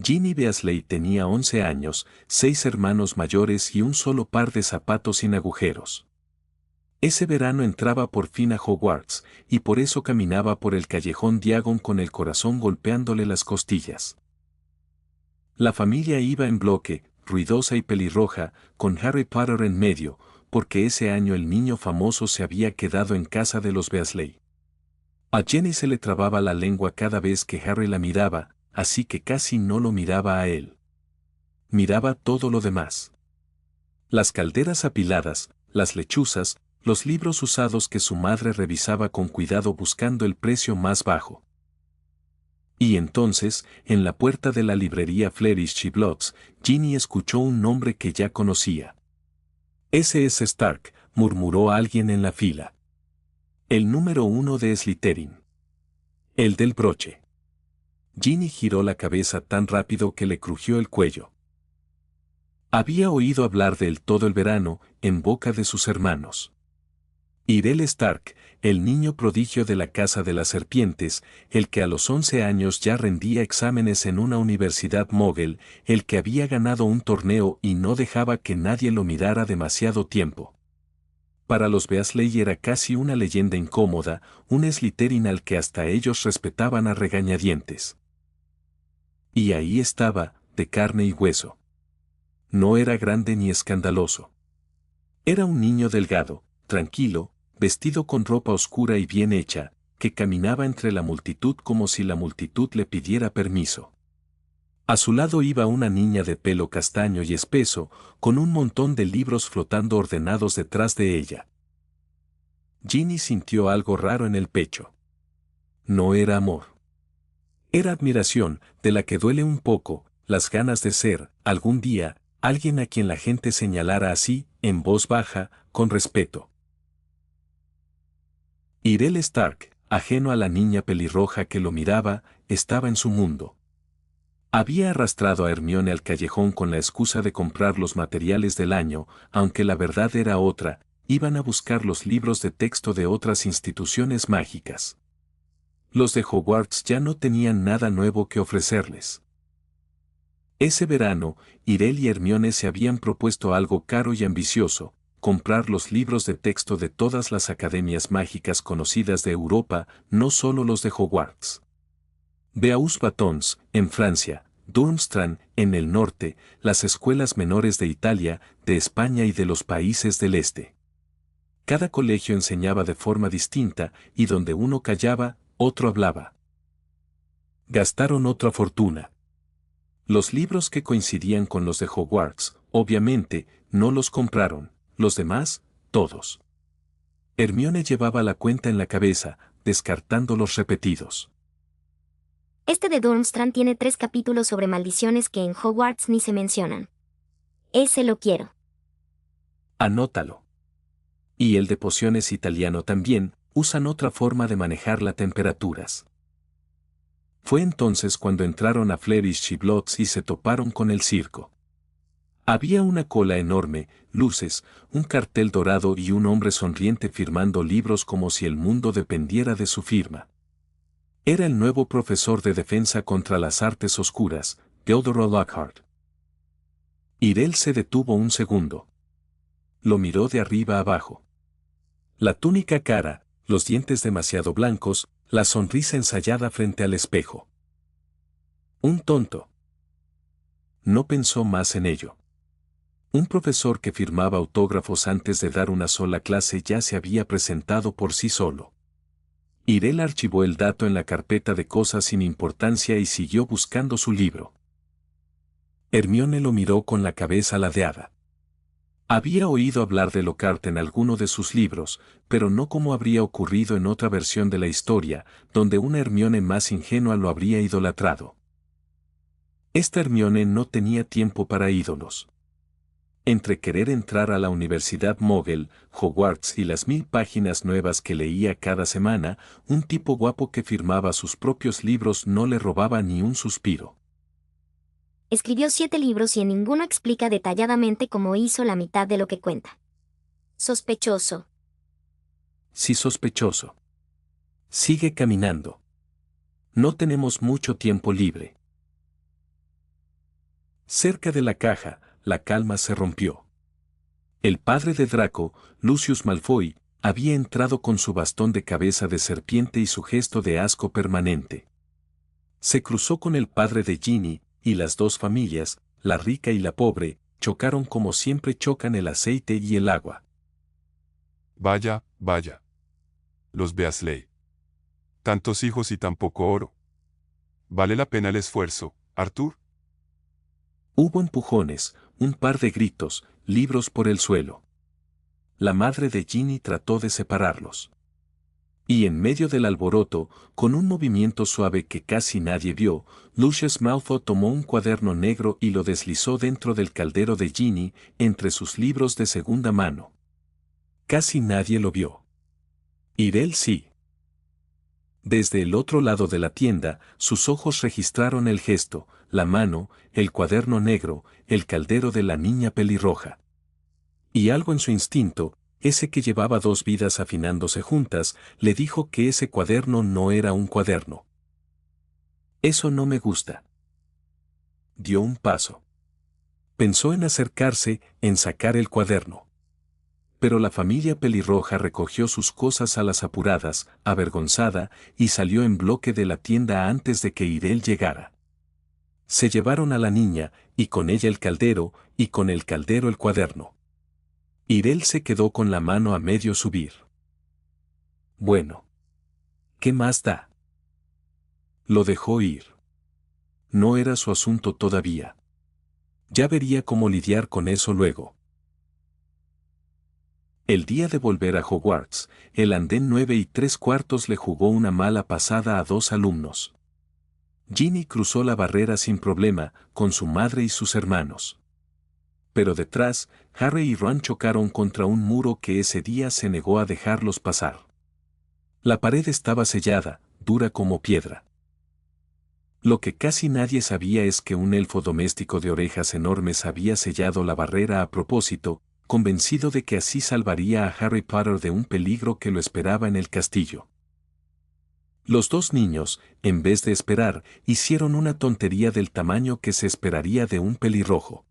Ginny Beasley tenía 11 años, 6 hermanos mayores y un solo par de zapatos sin agujeros. Ese verano entraba por fin a Hogwarts, y por eso caminaba por el callejón Diagon con el corazón golpeándole las costillas. La familia iba en bloque, ruidosa y pelirroja, con Harry Potter en medio, porque ese año el niño famoso se había quedado en casa de los Weasley. A Jenny se le trababa la lengua cada vez que Harry la miraba, así que casi no lo miraba a él. Miraba todo lo demás. Las calderas apiladas, las lechuzas, los libros usados que su madre revisaba con cuidado buscando el precio más bajo. Y entonces, en la puerta de la librería Flourish y Blotts, Ginny escuchó un nombre que ya conocía. «Ese es Stark», murmuró alguien en la fila. «El número 1 de Slytherin. El del broche». Ginny giró la cabeza tan rápido que le crujió el cuello. Había oído hablar de él todo el verano, en boca de sus hermanos. Irel Stark, el niño prodigio de la Casa de las Serpientes, el que a los 11 años ya rendía exámenes en una universidad Mogul, el que había ganado un torneo y no dejaba que nadie lo mirara demasiado tiempo. Para los Weasley era casi una leyenda incómoda, un Slytherin al que hasta ellos respetaban a regañadientes. Y ahí estaba, de carne y hueso. No era grande ni escandaloso. Era un niño delgado, tranquilo, vestido con ropa oscura y bien hecha, que caminaba entre la multitud como si la multitud le pidiera permiso. A su lado iba una niña de pelo castaño y espeso, con un montón de libros flotando ordenados detrás de ella. Ginny sintió algo raro en el pecho. No era amor. Era admiración, de la que duele un poco, las ganas de ser, algún día, alguien a quien la gente señalara así, en voz baja, con respeto. Irel Stark, ajeno a la niña pelirroja que lo miraba, estaba en su mundo. Había arrastrado a Hermione al callejón con la excusa de comprar los materiales del año, aunque la verdad era otra, iban a buscar los libros de texto de otras instituciones mágicas. Los de Hogwarts ya no tenían nada nuevo que ofrecerles. Ese verano, Irel y Hermione se habían propuesto algo caro y ambicioso: comprar los libros de texto de todas las academias mágicas conocidas de Europa, no solo los de Hogwarts. Beauxbatons, en Francia, Durmstrang, en el norte, las escuelas menores de Italia, de España y de los países del este. Cada colegio enseñaba de forma distinta, y donde uno callaba, otro hablaba. Gastaron otra fortuna. Los libros que coincidían con los de Hogwarts, obviamente, no los compraron, los demás, todos. Hermione llevaba la cuenta en la cabeza, descartando los repetidos. Este de Durmstrang tiene 3 capítulos sobre maldiciones que en Hogwarts ni se mencionan. Ese lo quiero. Anótalo. Y el de pociones italiano también, usan otra forma de manejar las temperaturas. Fue entonces cuando entraron a Flourish y Blotts y se toparon con el circo. Había una cola enorme, luces, un cartel dorado y un hombre sonriente firmando libros como si el mundo dependiera de su firma. Era el nuevo profesor de defensa contra las artes oscuras, Gilderoy Lockhart. Irel se detuvo un segundo. Lo miró de arriba abajo. La túnica cara, los dientes demasiado blancos, la sonrisa ensayada frente al espejo. Un tonto. No pensó más en ello. Un profesor que firmaba autógrafos antes de dar una sola clase ya se había presentado por sí solo. Irel archivó el dato en la carpeta de cosas sin importancia y siguió buscando su libro. Hermione lo miró con la cabeza ladeada. Había oído hablar de Lockhart en alguno de sus libros, pero no como habría ocurrido en otra versión de la historia, donde una Hermione más ingenua lo habría idolatrado. Esta Hermione no tenía tiempo para ídolos. Entre querer entrar a la Universidad Mogul, Hogwarts y las 1000 páginas nuevas que leía cada semana, un tipo guapo que firmaba sus propios libros no le robaba ni un suspiro. Escribió 7 libros y en ninguno explica detalladamente cómo hizo la mitad de lo que cuenta. Sospechoso. Sí, sospechoso. Sigue caminando. No tenemos mucho tiempo libre. Cerca de la caja, la calma se rompió. El padre de Draco, Lucius Malfoy, había entrado con su bastón de cabeza de serpiente y su gesto de asco permanente. Se cruzó con el padre de Ginny, y las dos familias, la rica y la pobre, chocaron como siempre chocan el aceite y el agua. Vaya, vaya. Los Weasley. Tantos hijos y tan poco oro. ¿Vale la pena el esfuerzo, Arthur? Hubo empujones, un par de gritos, libros por el suelo. La madre de Ginny trató de separarlos. Y en medio del alboroto, con un movimiento suave que casi nadie vio, Lucius Malfoy tomó un cuaderno negro y lo deslizó dentro del caldero de Ginny, entre sus libros de segunda mano. Casi nadie lo vio. Irel sí. Desde el otro lado de la tienda, sus ojos registraron el gesto, la mano, el cuaderno negro, el caldero de la niña pelirroja. Y algo en su instinto, ese que llevaba dos vidas afinándose juntas, le dijo que ese cuaderno no era un cuaderno. Eso no me gusta. Dio un paso. Pensó en acercarse, en sacar el cuaderno. Pero la familia pelirroja recogió sus cosas a las apuradas, avergonzada, y salió en bloque de la tienda antes de que Irel llegara. Se llevaron a la niña, y con ella el caldero, y con el caldero el cuaderno. Irel se quedó con la mano a medio subir. Bueno. ¿Qué más da? Lo dejó ir. No era su asunto todavía. Ya vería cómo lidiar con eso luego. El día de volver a Hogwarts, el andén 9 3/4 le jugó una mala pasada a dos alumnos. Ginny cruzó la barrera sin problema, con su madre y sus hermanos. Pero detrás, Harry y Ron chocaron contra un muro que ese día se negó a dejarlos pasar. La pared estaba sellada, dura como piedra. Lo que casi nadie sabía es que un elfo doméstico de orejas enormes había sellado la barrera a propósito, convencido de que así salvaría a Harry Potter de un peligro que lo esperaba en el castillo. Los dos niños, en vez de esperar, hicieron una tontería del tamaño que se esperaría de un pelirrojo.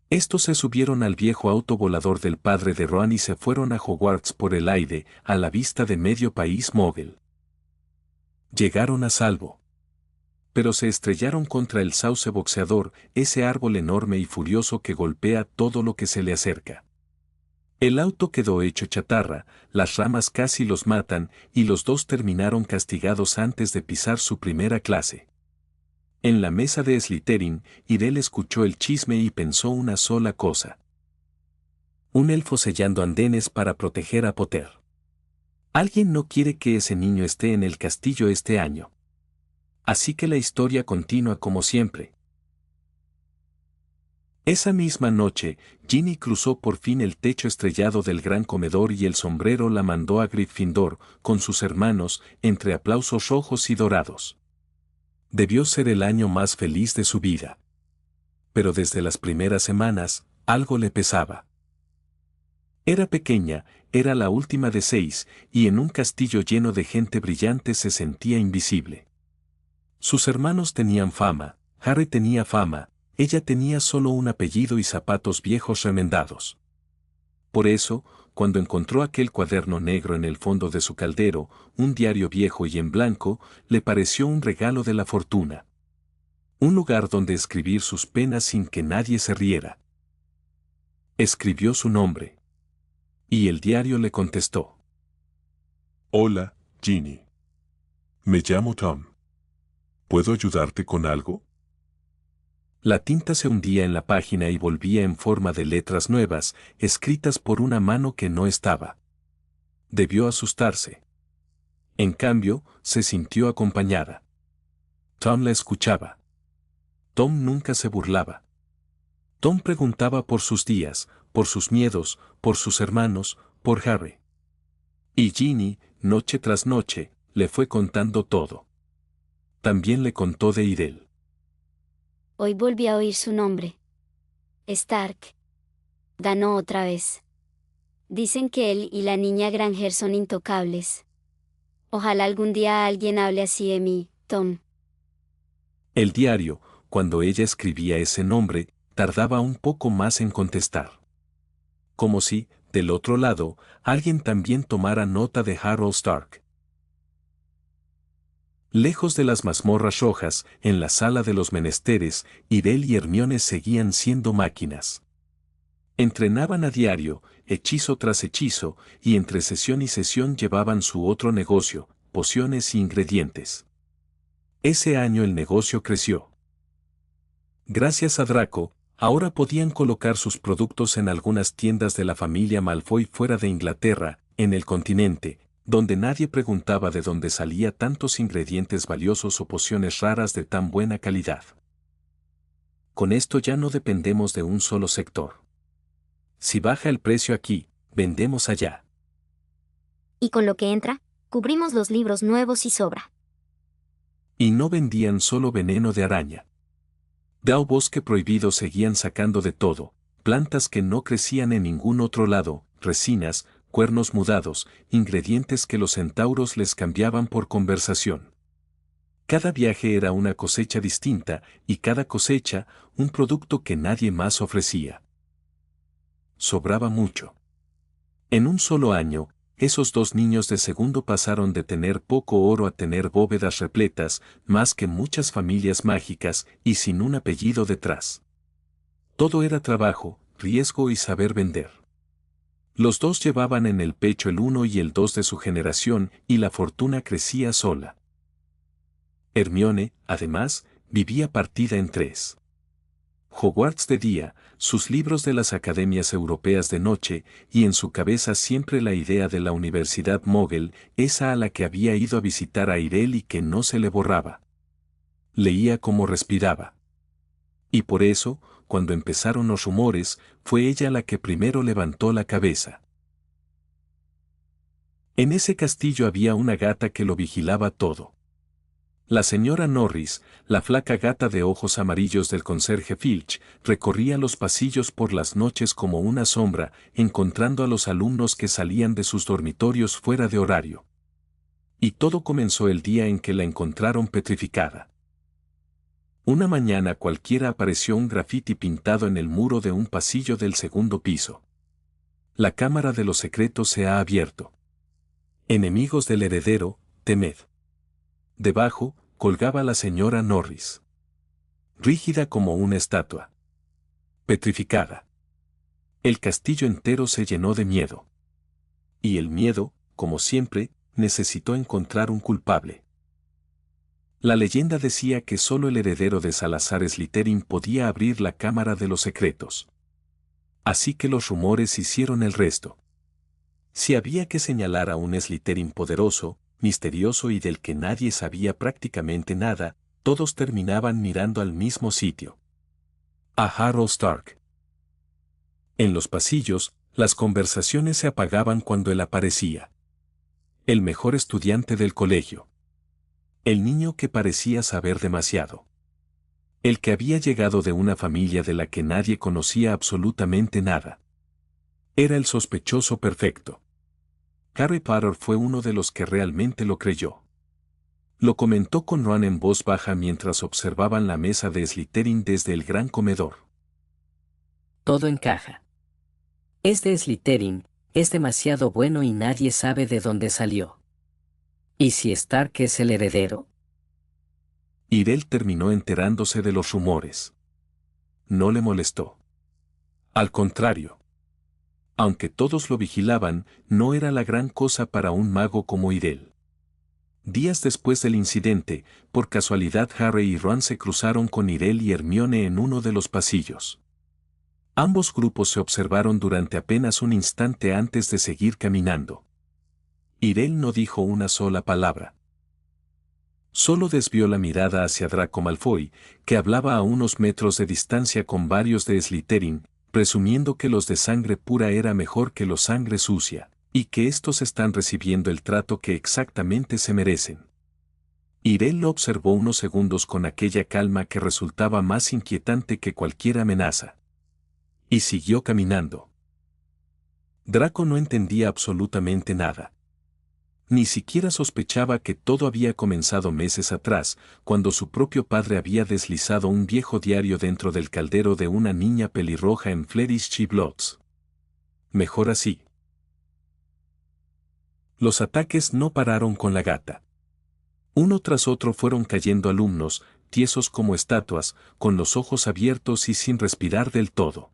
Estos se subieron al viejo auto volador del padre de Ron y se fueron a Hogwarts por el aire, a la vista de medio país mogul. Llegaron a salvo. Pero se estrellaron contra el sauce boxeador, ese árbol enorme y furioso que golpea todo lo que se le acerca. El auto quedó hecho chatarra, las ramas casi los matan, y los dos terminaron castigados antes de pisar su primera clase. En la mesa de Slytherin, Irel escuchó el chisme y pensó una sola cosa. Un elfo sellando andenes para proteger a Potter. Alguien no quiere que ese niño esté en el castillo este año. Así que la historia continúa como siempre. Esa misma noche, Ginny cruzó por fin el techo estrellado del gran comedor y el sombrero la mandó a Gryffindor, con sus hermanos, entre aplausos rojos y dorados. Debió ser el año más feliz de su vida. Pero desde las primeras semanas, algo le pesaba. Era pequeña, era la última de 6, y en un castillo lleno de gente brillante se sentía invisible. Sus hermanos tenían fama, Harry tenía fama, ella tenía solo un apellido y zapatos viejos remendados. Por eso, cuando encontró aquel cuaderno negro en el fondo de su caldero, un diario viejo y en blanco, le pareció un regalo de la fortuna. Un lugar donde escribir sus penas sin que nadie se riera. Escribió su nombre. Y el diario le contestó. Hola, Ginny. Me llamo Tom. ¿Puedo ayudarte con algo? La tinta se hundía en la página y volvía en forma de letras nuevas, escritas por una mano que no estaba. Debió asustarse. En cambio, se sintió acompañada. Tom la escuchaba. Tom nunca se burlaba. Tom preguntaba por sus días, por sus miedos, por sus hermanos, por Harry. Y Ginny, noche tras noche, le fue contando todo. También le contó de Irel. Hoy volví a oír su nombre. Stark. Ganó otra vez. Dicen que él y la niña Granger son intocables. Ojalá algún día alguien hable así de mí, Tom. El diario, cuando ella escribía ese nombre, tardaba un poco más en contestar. Como si, del otro lado, alguien también tomara nota de Harold Stark. Lejos de las mazmorras rojas, en la sala de los menesteres, Irel y Hermione seguían siendo máquinas. Entrenaban a diario, hechizo tras hechizo, y entre sesión y sesión llevaban su otro negocio, pociones y ingredientes. Ese año el negocio creció. Gracias a Draco, ahora podían colocar sus productos en algunas tiendas de la familia Malfoy fuera de Inglaterra, en el continente, donde nadie preguntaba de dónde salía tantos ingredientes valiosos o pociones raras de tan buena calidad. Con esto ya no dependemos de un solo sector. Si baja el precio aquí, vendemos allá. Y con lo que entra, cubrimos los libros nuevos y sobra. Y no vendían solo veneno de araña. Del bosque prohibido seguían sacando de todo, plantas que no crecían en ningún otro lado, resinas, cuernos mudados, ingredientes que los centauros les cambiaban por conversación. Cada viaje era una cosecha distinta, y cada cosecha, un producto que nadie más ofrecía. Sobraba mucho. En un solo año, esos dos niños de segundo pasaron de tener poco oro a tener bóvedas repletas, más que muchas familias mágicas, y sin un apellido detrás. Todo era trabajo, riesgo y saber vender. Los dos llevaban en el pecho el 1 y el 2 de su generación, y la fortuna crecía sola. Hermione, además, vivía partida en 3. Hogwarts de día, sus libros de las academias europeas de noche, y en su cabeza siempre la idea de la Universidad Mogel, esa a la que había ido a visitar a Irel y que no se le borraba. Leía como respiraba. Y por eso, cuando empezaron los rumores, fue ella la que primero levantó la cabeza. En ese castillo había una gata que lo vigilaba todo. La señora Norris, la flaca gata de ojos amarillos del conserje Filch, recorría los pasillos por las noches como una sombra, encontrando a los alumnos que salían de sus dormitorios fuera de horario. Y todo comenzó el día en que la encontraron petrificada. Una mañana cualquiera apareció un grafiti pintado en el muro de un pasillo del segundo piso. La cámara de los secretos se ha abierto. Enemigos del heredero, temed. Debajo, colgaba la señora Norris. Rígida como una estatua. Petrificada. El castillo entero se llenó de miedo. Y el miedo, como siempre, necesitó encontrar un culpable. La leyenda decía que solo el heredero de Salazar Slytherin podía abrir la cámara de los secretos. Así que los rumores hicieron el resto. Si había que señalar a un Slytherin poderoso, misterioso y del que nadie sabía prácticamente nada, todos terminaban mirando al mismo sitio. A Harold Stark. En los pasillos, las conversaciones se apagaban cuando él aparecía. El mejor estudiante del colegio. El niño que parecía saber demasiado. El que había llegado de una familia de la que nadie conocía absolutamente nada. Era el sospechoso perfecto. Harry Potter fue uno de los que realmente lo creyó. Lo comentó con Ron en voz baja mientras observaban la mesa de Slytherin desde el gran comedor. Todo encaja. Es de Slytherin, es demasiado bueno y nadie sabe de dónde salió. ¿Y si Stark es el heredero? Irel terminó enterándose de los rumores. No le molestó. Al contrario. Aunque todos lo vigilaban, no era la gran cosa para un mago como Irel. Días después del incidente, por casualidad Harry y Ron se cruzaron con Irel y Hermione en uno de los pasillos. Ambos grupos se observaron durante apenas un instante antes de seguir caminando. Irel no dijo una sola palabra. Solo desvió la mirada hacia Draco Malfoy, que hablaba a unos metros de distancia con varios de Slytherin, presumiendo que los de sangre pura era mejor que los sangre sucia, y que estos están recibiendo el trato que exactamente se merecen. Irel lo observó unos segundos con aquella calma que resultaba más inquietante que cualquier amenaza. Y siguió caminando. Draco no entendía absolutamente nada. Ni siquiera sospechaba que todo había comenzado meses atrás, cuando su propio padre había deslizado un viejo diario dentro del caldero de una niña pelirroja en Flemish Bloods. Mejor así. Los ataques no pararon con la gata. Uno tras otro fueron cayendo alumnos, tiesos como estatuas, con los ojos abiertos y sin respirar del todo.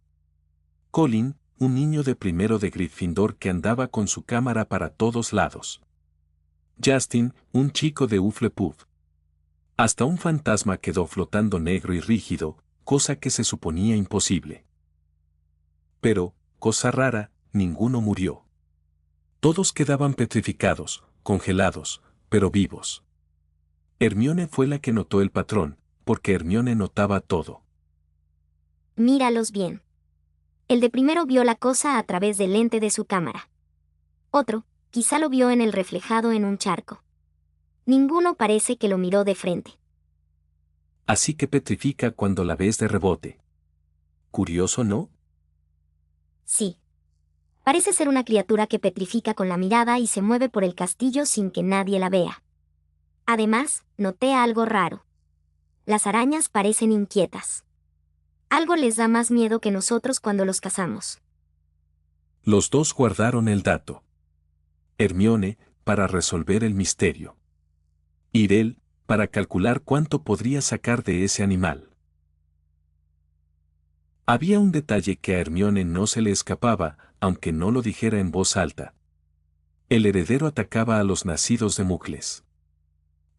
Colin, un niño de primero de Gryffindor que andaba con su cámara para todos lados. Justin, un chico de Hufflepuff. Hasta un fantasma quedó flotando negro y rígido, cosa que se suponía imposible. Pero, cosa rara, ninguno murió. Todos quedaban petrificados, congelados, pero vivos. Hermione fue la que notó el patrón, porque Hermione notaba todo. Míralos bien. El de primero vio la cosa a través del lente de su cámara. Otro, quizá lo vio en el reflejado en un charco. Ninguno parece que lo miró de frente. Así que petrifica cuando la ves de rebote. Curioso, ¿no? Sí. Parece ser una criatura que petrifica con la mirada y se mueve por el castillo sin que nadie la vea. Además, noté algo raro. Las arañas parecen inquietas. Algo les da más miedo que nosotros cuando los cazamos. Los dos guardaron el dato. Hermione, para resolver el misterio. Irel, para calcular cuánto podría sacar de ese animal. Había un detalle que a Hermione no se le escapaba, aunque no lo dijera en voz alta. El heredero atacaba a los nacidos de Muggles.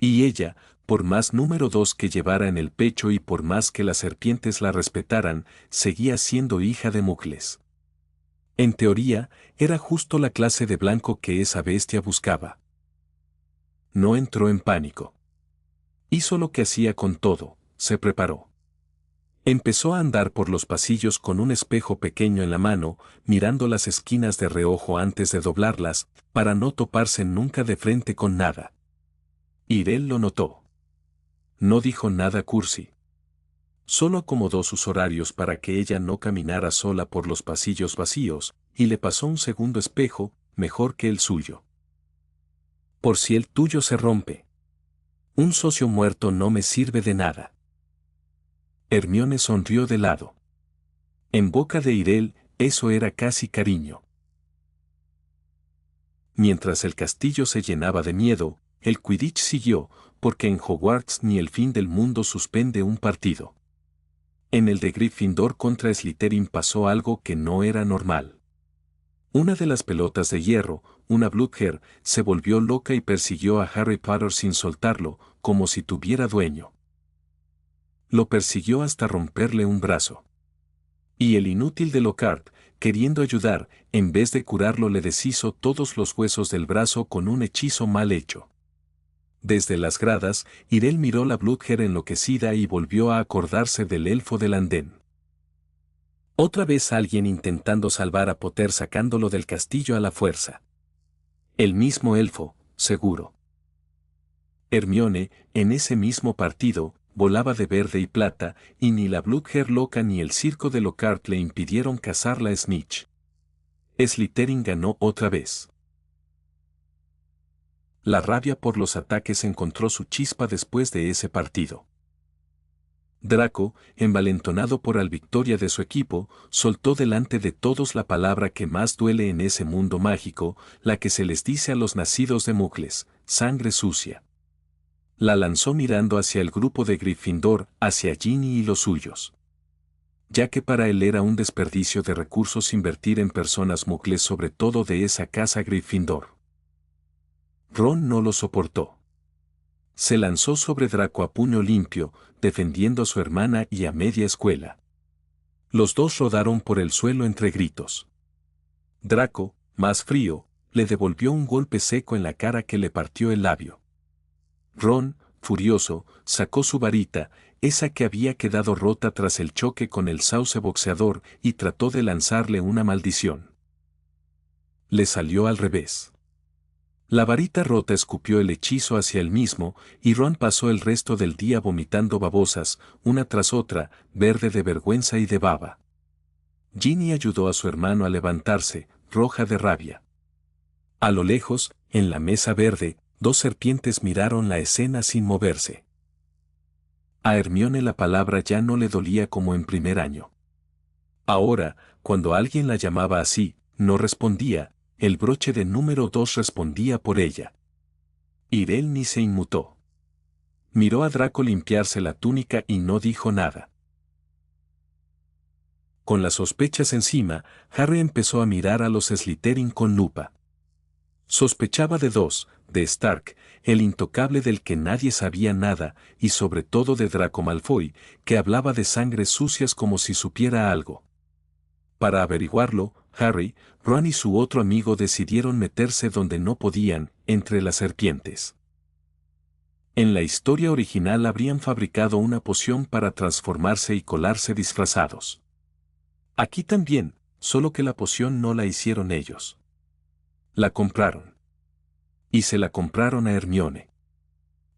Y ella, por más número 2 que llevara en el pecho y por más que las serpientes la respetaran, seguía siendo hija de Muggles. En teoría, era justo la clase de blanco que esa bestia buscaba. No entró en pánico. Hizo lo que hacía con todo, se preparó. Empezó a andar por los pasillos con un espejo pequeño en la mano, mirando las esquinas de reojo antes de doblarlas, para no toparse nunca de frente con nada. Irel lo notó. No dijo nada cursi. Solo acomodó sus horarios para que ella no caminara sola por los pasillos vacíos, y le pasó un segundo espejo, mejor que el suyo. Por si el tuyo se rompe. Un socio muerto no me sirve de nada. Hermione sonrió de lado. En boca de Irel, eso era casi cariño. Mientras el castillo se llenaba de miedo, el Quidditch siguió, porque en Hogwarts ni el fin del mundo suspende un partido. En el de Gryffindor contra Slytherin pasó algo que no era normal. Una de las pelotas de hierro, una Bludger, se volvió loca y persiguió a Harry Potter sin soltarlo, como si tuviera dueño. Lo persiguió hasta romperle un brazo. Y el inútil de Lockhart, queriendo ayudar, en vez de curarlo le deshizo todos los huesos del brazo con un hechizo mal hecho. Desde las gradas, Irel miró la Bludger enloquecida y volvió a acordarse del elfo del andén. Otra vez alguien intentando salvar a Potter sacándolo del castillo a la fuerza. El mismo elfo, seguro. Hermione, en ese mismo partido, volaba de verde y plata, y ni la Bludger loca ni el circo de Lockhart le impidieron cazarla a Snitch. Slytherin ganó otra vez. La rabia por los ataques encontró su chispa después de ese partido. Draco, envalentonado por la victoria de su equipo, soltó delante de todos la palabra que más duele en ese mundo mágico, la que se les dice a los nacidos de Muggles: sangre sucia. La lanzó mirando hacia el grupo de Gryffindor, hacia Ginny y los suyos. Ya que para él era un desperdicio de recursos invertir en personas Muggles, sobre todo de esa casa Gryffindor. Ron no lo soportó. Se lanzó sobre Draco a puño limpio, defendiendo a su hermana y a media escuela. Los dos rodaron por el suelo entre gritos. Draco, más frío, le devolvió un golpe seco en la cara que le partió el labio. Ron, furioso, sacó su varita, esa que había quedado rota tras el choque con el sauce boxeador, y trató de lanzarle una maldición. Le salió al revés. La varita rota escupió el hechizo hacia él mismo, y Ron pasó el resto del día vomitando babosas, una tras otra, verde de vergüenza y de baba. Ginny ayudó a su hermano a levantarse, roja de rabia. A lo lejos, en la mesa verde, dos serpientes miraron la escena sin moverse. A Hermione la palabra ya no le dolía como en primer año. Ahora, cuando alguien la llamaba así, no respondía, el broche de número 2 respondía por ella. Irel ni se inmutó. Miró a Draco limpiarse la túnica y no dijo nada. Con las sospechas encima, Harry empezó a mirar a los Slytherin con lupa. Sospechaba de dos, de Stark, el intocable del que nadie sabía nada, y sobre todo de Draco Malfoy, que hablaba de sangres sucias como si supiera algo. Para averiguarlo, Harry, Ron y su otro amigo decidieron meterse donde no podían, entre las serpientes. En la historia original habrían fabricado una poción para transformarse y colarse disfrazados. Aquí también, solo que la poción no la hicieron ellos. La compraron. Y se la compraron a Hermione.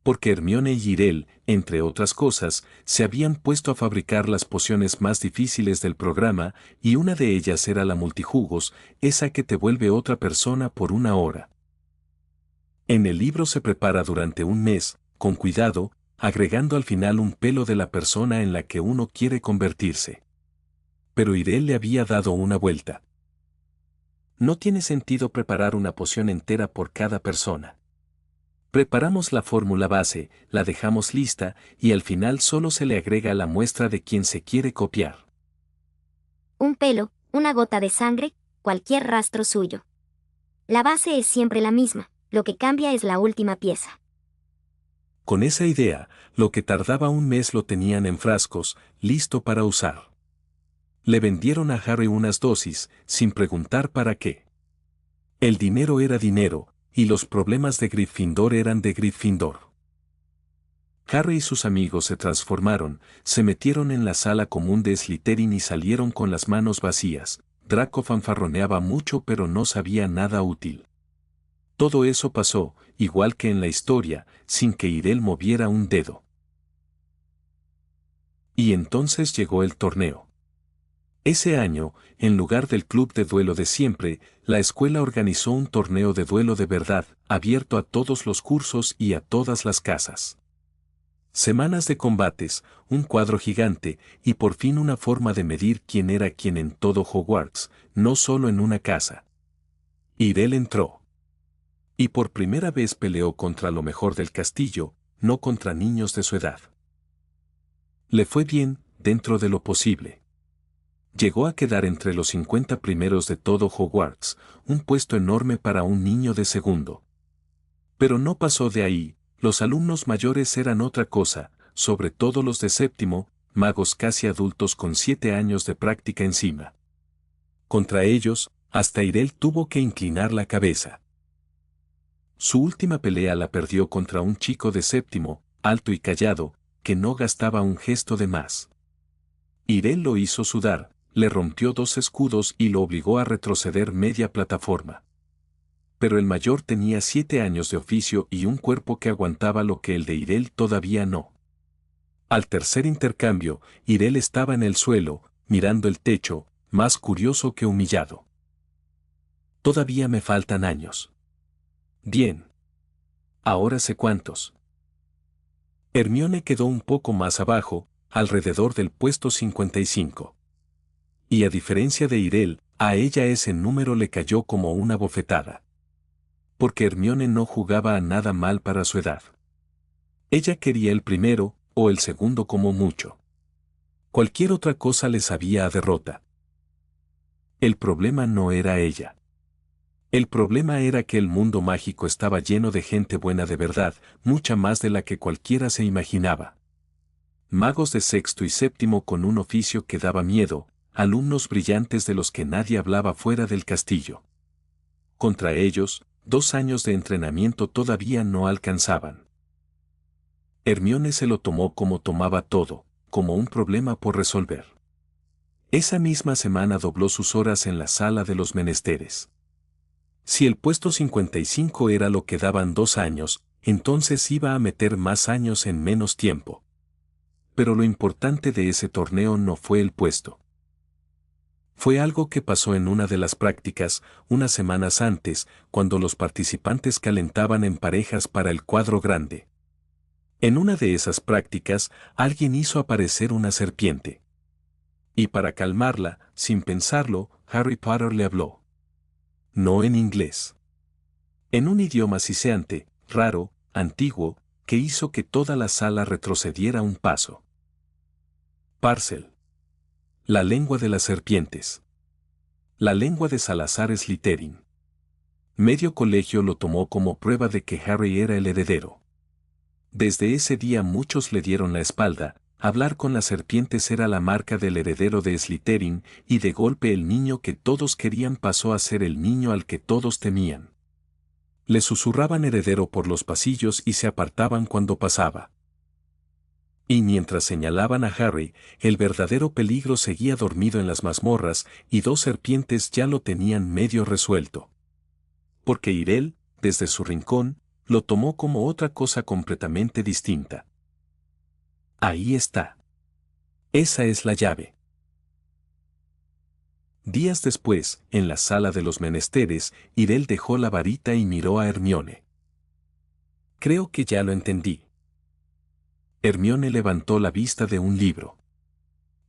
Porque Hermione y Irel, entre otras cosas, se habían puesto a fabricar las pociones más difíciles del programa, y una de ellas era la multijugos, esa que te vuelve otra persona por una hora. En el libro se prepara durante un mes, con cuidado, agregando al final un pelo de la persona en la que uno quiere convertirse. Pero Irel le había dado una vuelta. No tiene sentido preparar una poción entera por cada persona. Preparamos la fórmula base, la dejamos lista, y al final solo se le agrega la muestra de quien se quiere copiar. Un pelo, una gota de sangre, cualquier rastro suyo. La base es siempre la misma, lo que cambia es la última pieza. Con esa idea, lo que tardaba un mes lo tenían en frascos, listo para usar. Le vendieron a Harry unas dosis, sin preguntar para qué. El dinero era dinero, y los problemas de Gryffindor eran de Gryffindor. Harry y sus amigos se transformaron, se metieron en la sala común de Slytherin y salieron con las manos vacías. Draco fanfarroneaba mucho pero no sabía nada útil. Todo eso pasó, igual que en la historia, sin que Irel moviera un dedo. Y entonces llegó el torneo. Ese año, en lugar del club de duelo de siempre, la escuela organizó un torneo de duelo de verdad, abierto a todos los cursos y a todas las casas. Semanas de combates, un cuadro gigante, y por fin una forma de medir quién era quién en todo Hogwarts, no solo en una casa. Irel entró. Y por primera vez peleó contra lo mejor del castillo, no contra niños de su edad. Le fue bien, dentro de lo posible. Llegó a quedar entre los 50 primeros de todo Hogwarts, un puesto enorme para un niño de segundo. Pero no pasó de ahí, los alumnos mayores eran otra cosa, sobre todo los de séptimo, magos casi adultos con 7 años de práctica encima. Contra ellos, hasta Irel tuvo que inclinar la cabeza. Su última pelea la perdió contra un chico de séptimo, alto y callado, que no gastaba un gesto de más. Irel lo hizo sudar, le rompió 2 escudos y lo obligó a retroceder media plataforma. Pero el mayor tenía 7 años de oficio y un cuerpo que aguantaba lo que el de Irel todavía no. Al tercer intercambio, Irel estaba en el suelo, mirando el techo, más curioso que humillado. Todavía me faltan años. Bien. Ahora sé cuántos. Hermione quedó un poco más abajo, alrededor del puesto 55. Y a diferencia de Irel, a ella ese número le cayó como una bofetada. Porque Hermione no jugaba a nada mal para su edad. Ella quería el primero, o el segundo como mucho. Cualquier otra cosa le sabía a derrota. El problema no era ella. El problema era que el mundo mágico estaba lleno de gente buena de verdad, mucha más de la que cualquiera se imaginaba. Magos de sexto y séptimo con un oficio que daba miedo, alumnos brillantes de los que nadie hablaba fuera del castillo. Contra ellos, 2 años de entrenamiento todavía no alcanzaban. Hermione se lo tomó como tomaba todo, como un problema por resolver. Esa misma semana dobló sus horas en la sala de los menesteres. Si el puesto 55 era lo que daban 2 años, entonces iba a meter más años en menos tiempo. Pero lo importante de ese torneo no fue el puesto. Fue algo que pasó en una de las prácticas, unas semanas antes, cuando los participantes calentaban en parejas para el cuadro grande. En una de esas prácticas, alguien hizo aparecer una serpiente. Y para calmarla, sin pensarlo, Harry Potter le habló. No en inglés. En un idioma siseante, raro, antiguo, que hizo que toda la sala retrocediera un paso. Parcel. La lengua de las serpientes. La lengua de Salazar Slytherin. Medio colegio lo tomó como prueba de que Harry era el heredero. Desde ese día muchos le dieron la espalda, hablar con las serpientes era la marca del heredero de Slytherin, y de golpe el niño que todos querían pasó a ser el niño al que todos temían. Le susurraban heredero por los pasillos y se apartaban cuando pasaba. Y mientras señalaban a Harry, el verdadero peligro seguía dormido en las mazmorras, y dos serpientes ya lo tenían medio resuelto. Porque Irel, desde su rincón, lo tomó como otra cosa completamente distinta. Ahí está. Esa es la llave. Días después, en la sala de los menesteres, Irel dejó la varita y miró a Hermione. Creo que ya lo entendí. Hermione levantó la vista de un libro.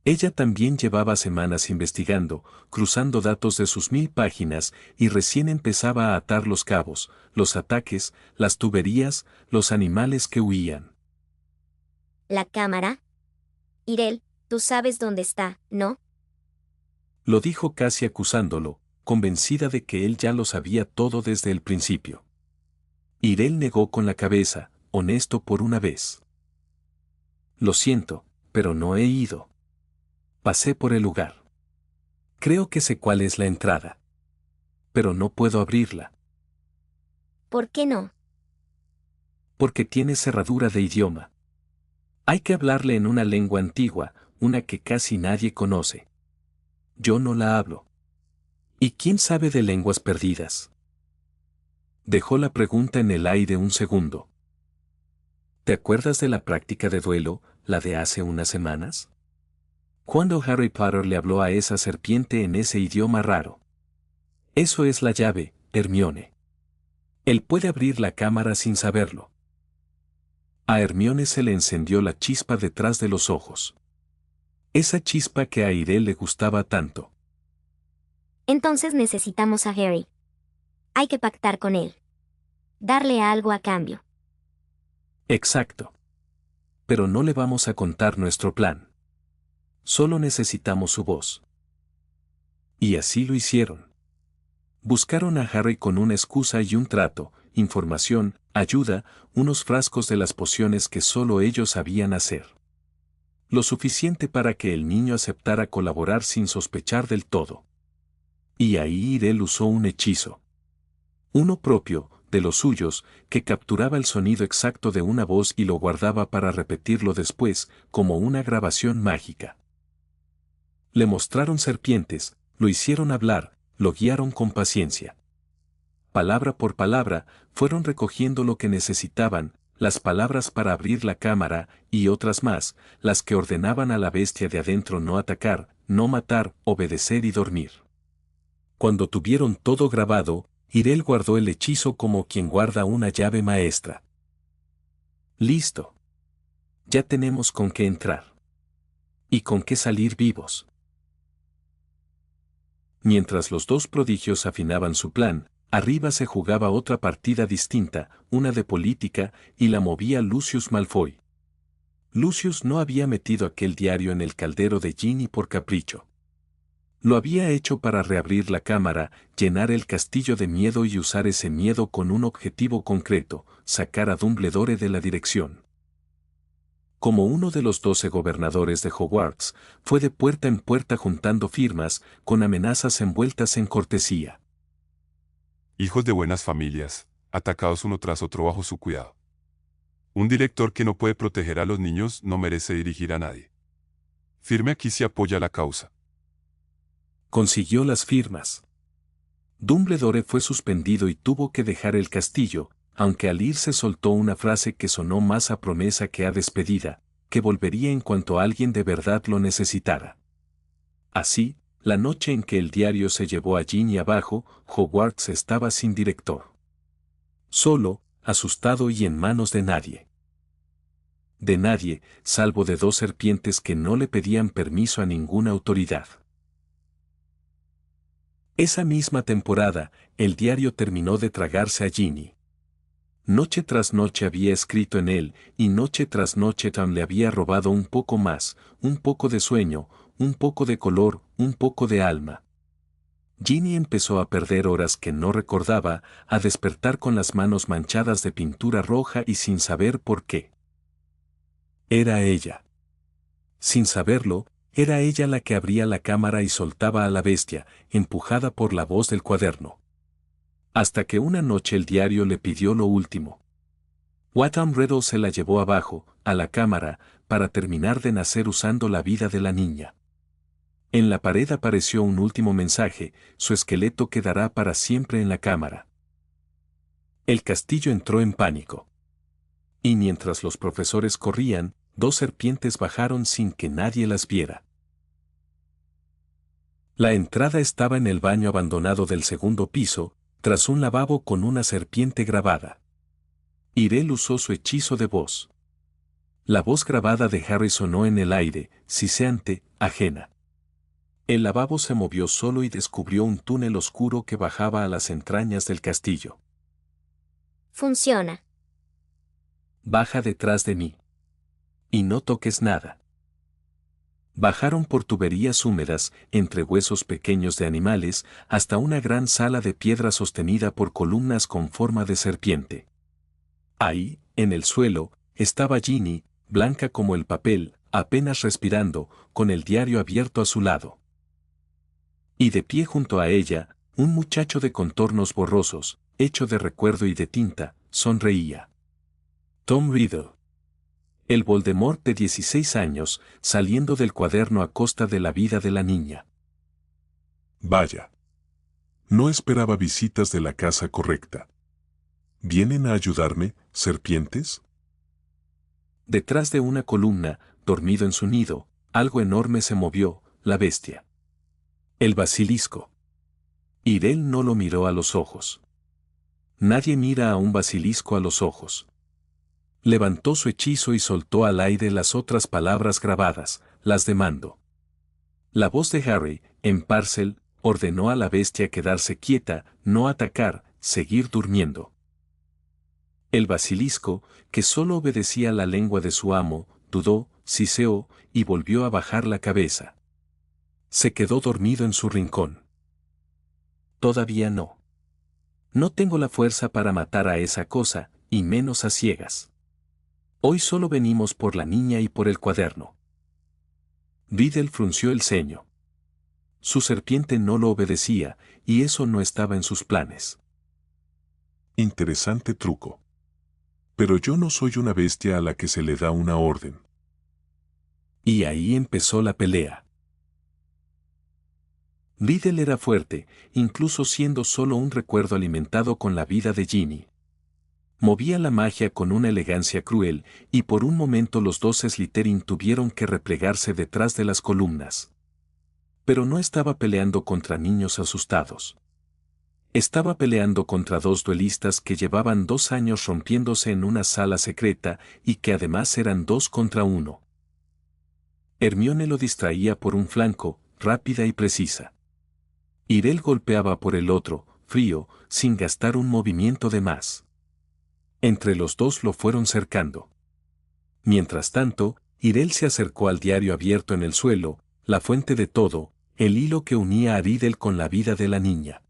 Ella también llevaba semanas investigando, cruzando datos de sus 1000 páginas, y recién empezaba a atar los cabos, los ataques, las tuberías, los animales que huían. ¿La cámara? Irel, tú sabes dónde está, ¿no? Lo dijo casi acusándolo, convencida de que él ya lo sabía todo desde el principio. Irel negó con la cabeza, honesto por una vez. Lo siento, pero no he ido. Pasé por el lugar. Creo que sé cuál es la entrada. Pero no puedo abrirla. ¿Por qué no? Porque tiene cerradura de idioma. Hay que hablarle en una lengua antigua, una que casi nadie conoce. Yo no la hablo. ¿Y quién sabe de lenguas perdidas? Dejó la pregunta en el aire un segundo. ¿Te acuerdas de la práctica de duelo, la de hace unas semanas? Cuando Harry Potter le habló a esa serpiente en ese idioma raro. Eso es la llave, Hermione. Él puede abrir la cámara sin saberlo. A Hermione se le encendió la chispa detrás de los ojos. Esa chispa que a Irel le gustaba tanto. Entonces necesitamos a Harry. Hay que pactar con él. Darle algo a cambio. Exacto. Pero no le vamos a contar nuestro plan. Solo necesitamos su voz. Y así lo hicieron. Buscaron a Harry con una excusa y un trato, información, ayuda, unos frascos de las pociones que solo ellos sabían hacer. Lo suficiente para que el niño aceptara colaborar sin sospechar del todo. Y ahí Irel usó un hechizo. Uno propio, de los suyos, que capturaba el sonido exacto de una voz y lo guardaba para repetirlo después, como una grabación mágica. Le mostraron serpientes, lo hicieron hablar, lo guiaron con paciencia. Palabra por palabra, fueron recogiendo lo que necesitaban, las palabras para abrir la cámara, y otras más, las que ordenaban a la bestia de adentro no atacar, no matar, obedecer y dormir. Cuando tuvieron todo grabado, Irel guardó el hechizo como quien guarda una llave maestra. Listo. Ya tenemos con qué entrar. Y con qué salir vivos. Mientras los dos prodigios afinaban su plan, arriba se jugaba otra partida distinta, una de política, y la movía Lucius Malfoy. Lucius no había metido aquel diario en el caldero de Ginny por capricho. Lo había hecho para reabrir la cámara, llenar el castillo de miedo y usar ese miedo con un objetivo concreto, sacar a Dumbledore de la dirección. Como uno de los 12 gobernadores de Hogwarts, fue de puerta en puerta juntando firmas, con amenazas envueltas en cortesía. Hijos de buenas familias, atacados uno tras otro bajo su cuidado. Un director que no puede proteger a los niños no merece dirigir a nadie. Firme aquí si apoya la causa. Consiguió las firmas. Dumbledore fue suspendido y tuvo que dejar el castillo, aunque al irse soltó una frase que sonó más a promesa que a despedida, que volvería en cuanto alguien de verdad lo necesitara. Así, la noche en que el diario se llevó a Ginny abajo, Hogwarts estaba sin director. Solo, asustado y en manos de nadie. De nadie, salvo de 2 serpientes que no le pedían permiso a ninguna autoridad. Esa misma temporada, el diario terminó de tragarse a Ginny. Noche tras noche había escrito en él, y noche tras noche Tom le había robado un poco más, un poco de sueño, un poco de color, un poco de alma. Ginny empezó a perder horas que no recordaba, a despertar con las manos manchadas de pintura roja y sin saber por qué. Era ella. Sin saberlo, era ella la que abría la cámara y soltaba a la bestia, empujada por la voz del cuaderno. Hasta que una noche el diario le pidió lo último. Watson Riddle se la llevó abajo, a la cámara, para terminar de nacer usando la vida de la niña. En la pared apareció un último mensaje: su esqueleto quedará para siempre en la cámara. El castillo entró en pánico. Y mientras los profesores corrían, 2 serpientes bajaron sin que nadie las viera. La entrada estaba en el baño abandonado del segundo piso, tras un lavabo con una serpiente grabada. Irel usó su hechizo de voz. La voz grabada de Harry sonó en el aire, siseante, ajena. El lavabo se movió solo y descubrió un túnel oscuro que bajaba a las entrañas del castillo. Funciona. Baja detrás de mí. Y no toques nada. Bajaron por tuberías húmedas, entre huesos pequeños de animales, hasta una gran sala de piedra sostenida por columnas con forma de serpiente. Ahí, en el suelo, estaba Ginny, blanca como el papel, apenas respirando, con el diario abierto a su lado. Y de pie junto a ella, un muchacho de contornos borrosos, hecho de recuerdo y de tinta, sonreía. Tom Riddle. El Voldemort de 16 años, saliendo del cuaderno a costa de la vida de la niña. Vaya. No esperaba visitas de la casa correcta. ¿Vienen a ayudarme, serpientes? Detrás de una columna, dormido en su nido, algo enorme se movió, la bestia. El basilisco. Irel no lo miró a los ojos. Nadie mira a un basilisco a los ojos. Levantó su hechizo y soltó al aire las otras palabras grabadas, las de mando. La voz de Harry, en Parcel, ordenó a la bestia quedarse quieta, no atacar, seguir durmiendo. El basilisco, que solo obedecía la lengua de su amo, dudó, siseó, y volvió a bajar la cabeza. Se quedó dormido en su rincón. Todavía no. No tengo la fuerza para matar a esa cosa, y menos a ciegas. Hoy solo venimos por la niña y por el cuaderno. Riddle frunció el ceño. Su serpiente no lo obedecía, y eso no estaba en sus planes. Interesante truco. Pero yo no soy una bestia a la que se le da una orden. Y ahí empezó la pelea. Riddle era fuerte, incluso siendo solo un recuerdo alimentado con la vida de Ginny. Movía la magia con una elegancia cruel, y por un momento los 2 Slytherin tuvieron que replegarse detrás de las columnas. Pero no estaba peleando contra niños asustados. Estaba peleando contra 2 duelistas que llevaban 2 años rompiéndose en una sala secreta y que además eran 2 contra 1. Hermione lo distraía por un flanco, rápida y precisa. Irel golpeaba por el otro, frío, sin gastar un movimiento de más. Entre los 2 lo fueron cercando. Mientras tanto, Irel se acercó al diario abierto en el suelo, la fuente de todo, el hilo que unía a Riddle con la vida de la niña.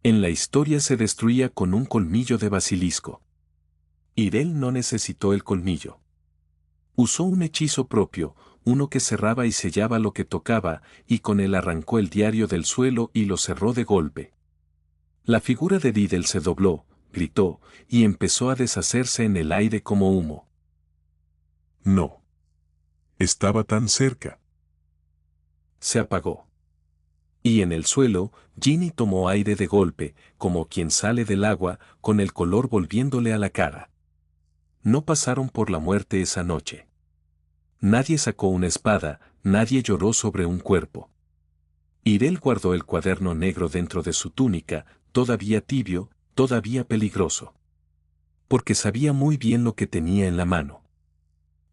En la historia se destruía con un colmillo de basilisco. Irel no necesitó el colmillo. Usó un hechizo propio, uno que cerraba y sellaba lo que tocaba, y con él arrancó el diario del suelo y lo cerró de golpe. La figura de Riddle se dobló, gritó, y empezó a deshacerse en el aire como humo. No. Estaba tan cerca. Se apagó. Y en el suelo, Ginny tomó aire de golpe, como quien sale del agua, con el color volviéndole a la cara. No pasaron por la muerte esa noche. Nadie sacó una espada, nadie lloró sobre un cuerpo. Irel guardó el cuaderno negro dentro de su túnica, todavía tibio, todavía peligroso. Porque sabía muy bien lo que tenía en la mano.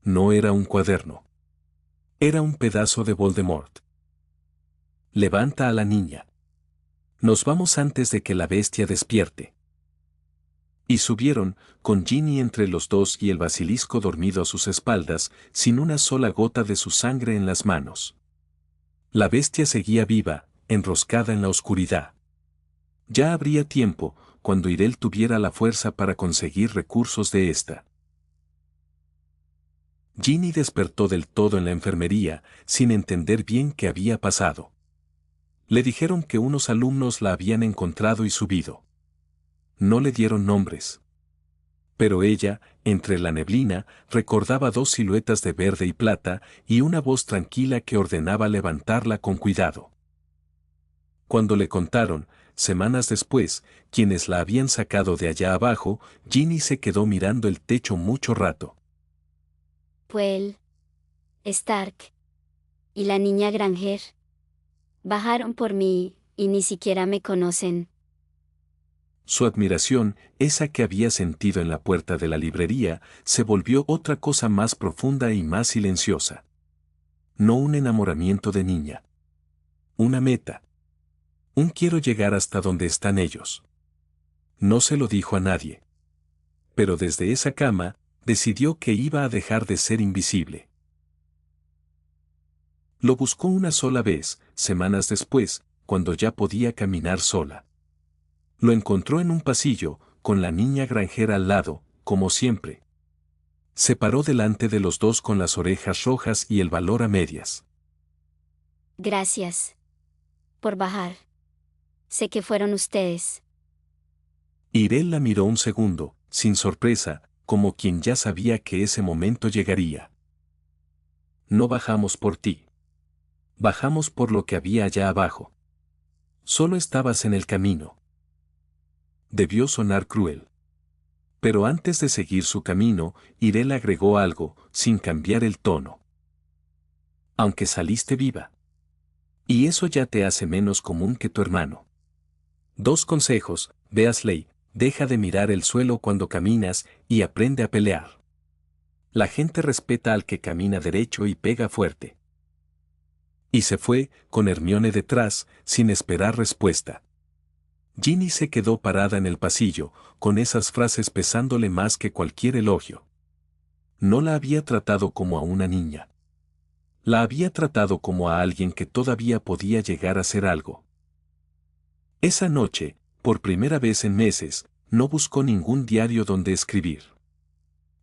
No era un cuaderno. Era un pedazo de Voldemort. Levanta a la niña. Nos vamos antes de que la bestia despierte. Y subieron, con Ginny entre los dos y el basilisco dormido a sus espaldas, sin una sola gota de su sangre en las manos. La bestia seguía viva, enroscada en la oscuridad. Ya habría tiempo, cuando Irel tuviera la fuerza para conseguir recursos de esta. Ginny despertó del todo en la enfermería, sin entender bien qué había pasado. Le dijeron que unos alumnos la habían encontrado y subido. No le dieron nombres. Pero ella, entre la neblina, recordaba dos siluetas de verde y plata y una voz tranquila que ordenaba levantarla con cuidado. Cuando le contaron, semanas después, quienes la habían sacado de allá abajo, Ginny se quedó mirando el techo mucho rato. Pues Stark y la niña Granger bajaron por mí y ni siquiera me conocen. Su admiración, esa que había sentido en la puerta de la librería, se volvió otra cosa más profunda y más silenciosa. No un enamoramiento de niña. Una meta. Un quiero llegar hasta donde están ellos. No se lo dijo a nadie. Pero desde esa cama, decidió que iba a dejar de ser invisible. Lo buscó una sola vez, semanas después, cuando ya podía caminar sola. Lo encontró en un pasillo, con la niña granjera al lado, como siempre. Se paró delante de los dos con las orejas rojas y el valor a medias. Gracias por bajar. Sé que fueron ustedes. Irel la miró un segundo, sin sorpresa, como quien ya sabía que ese momento llegaría. No bajamos por ti. Bajamos por lo que había allá abajo. Solo estabas en el camino. Debió sonar cruel. Pero antes de seguir su camino, Irel agregó algo, sin cambiar el tono. Aunque saliste viva. Y eso ya te hace menos común que tu hermano. 2 consejos, Beasley, deja de mirar el suelo cuando caminas y aprende a pelear. La gente respeta al que camina derecho y pega fuerte. Y se fue, con Hermione detrás, sin esperar respuesta. Ginny se quedó parada en el pasillo, con esas frases pesándole más que cualquier elogio. No la había tratado como a una niña. La había tratado como a alguien que todavía podía llegar a ser algo. Esa noche, por primera vez en meses, no buscó ningún diario donde escribir.